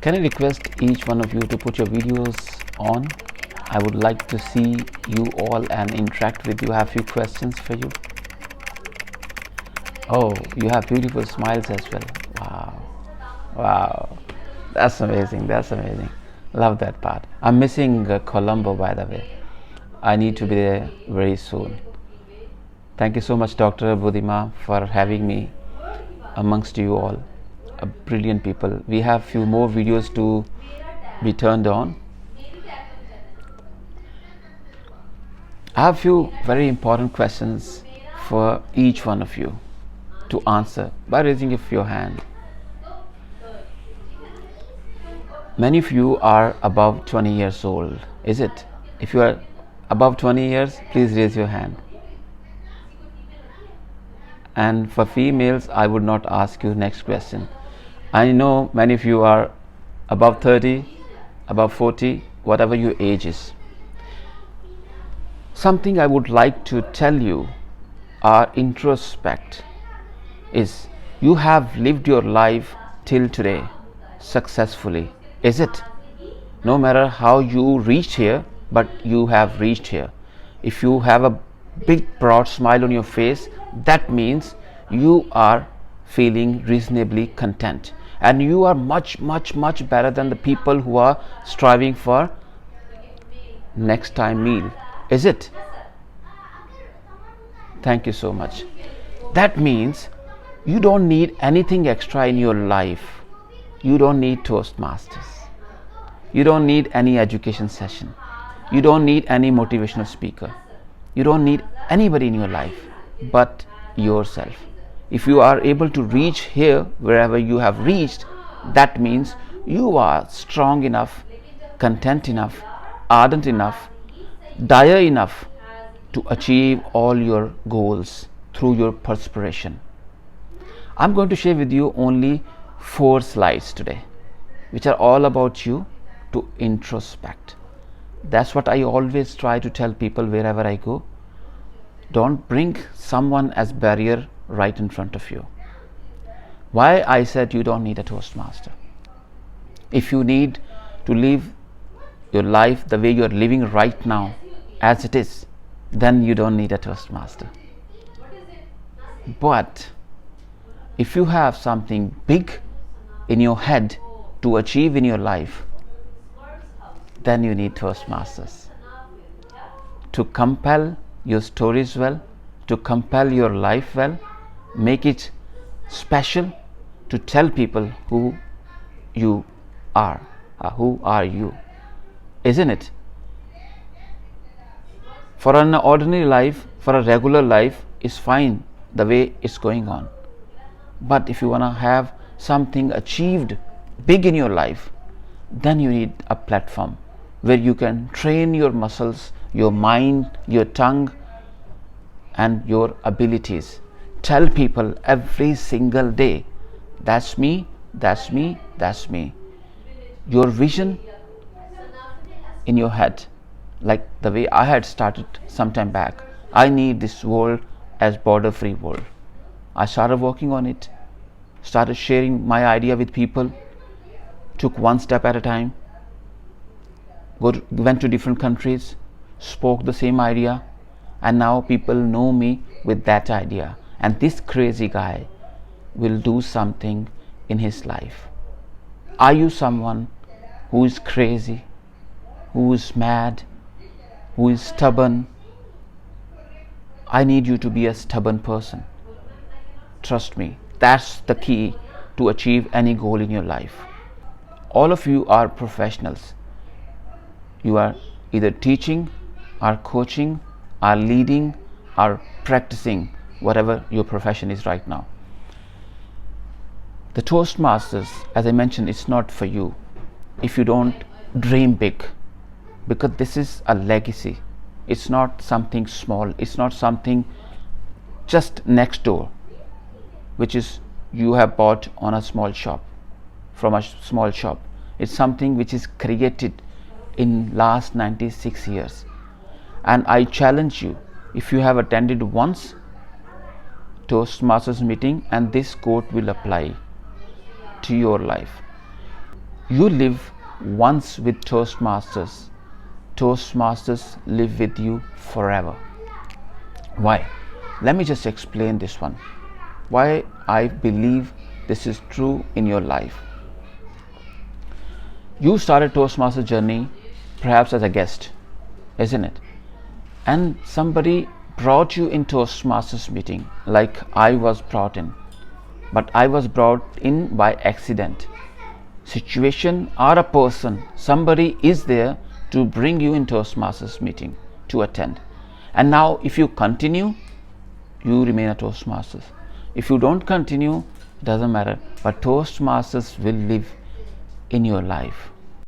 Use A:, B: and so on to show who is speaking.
A: Can I request each one of you to put your videos on? I would like to see you all and interact with you. I have a few questions for you. Oh, you have beautiful smiles as well. Wow. Wow. That's amazing. That's amazing. Love that part. I'm missing Colombo, by the way. I need to be there very soon. Thank you so much, Dr. Budima, for having me amongst you all. Brilliant people. We have few more videos to be turned on. I have few very important questions for each one of you to answer by raising of your hand. Many of you are above 20 years old, is it? If you are above 20 years, please raise your hand. And for females, I would not ask you next question. I know many of you are above 30, above 40, whatever your age is. Something I would like to tell you, or introspect, is you have lived your life till today successfully, is it? No matter how you reached here, but you have reached here. If you have a big broad smile on your face, that means you are feeling reasonably content, and you are much better than the people who are striving for next time meal, is it? Thank you so much. That means you don't need anything extra in your life. You don't need Toastmasters. You don't need any education session. You don't need any motivational speaker. You don't need anybody in your life but yourself. If you are able to reach here, wherever you have reached, that means you are strong enough, content enough, ardent enough, dire enough to achieve all your goals through your perspiration. I'm going to share with you only 4 slides today, which are all about you to introspect. That's what I always try to tell people wherever I go. Don't bring someone as barrier right in front of you. Why I said you don't need a Toastmaster? If you need to live your life the way you are living right now, as it is, then you don't need a Toastmaster. But if you have something big in your head to achieve in your life, then you need Toastmasters to compel your stories well, to compel your life well, make it special, to tell people who you are, who are you, isn't it? For an ordinary life, for a regular life is fine the way it's going on. But if you want to have something achieved big in your life, then you need a platform where you can train your muscles, your mind, your tongue, and your abilities. Tell people every single day, that's me, that's me, that's me. Your vision in your head, like the way I had started some time back. I need this world as border-free world. I started working on it, started sharing my idea with people, took one step at a time, went to different countries, spoke the same idea, and now people know me with that idea. And this crazy guy will do something in his life. Are you someone who is crazy, who is mad, who is stubborn? I need you to be a stubborn person. Trust me, that's the key to achieve any goal in your life. All of you are professionals. You are either teaching, or coaching, or leading, or practicing, whatever your profession is right now. The Toastmasters, as I mentioned, it's not for you if you don't dream big, because this is a legacy. It's not something small. It's not something just next door, which is you have bought on a small shop, from a small shop. It's something which is created in last 96 years. And I challenge you, if you have attended once Toastmasters meeting, and this quote will apply to your life. You live once with Toastmasters. Toastmasters live with you forever. Why? Let me just explain this one. Why I believe this is true in your life. You started Toastmasters journey perhaps as a guest, isn't it? And somebody brought you in Toastmasters meeting, like I was brought in. But I was brought in by accident. Situation or a person, somebody is there to bring you in Toastmasters meeting to attend. And now if you continue, you remain a Toastmasters. If you don't continue, it doesn't matter. But Toastmasters will live in your life.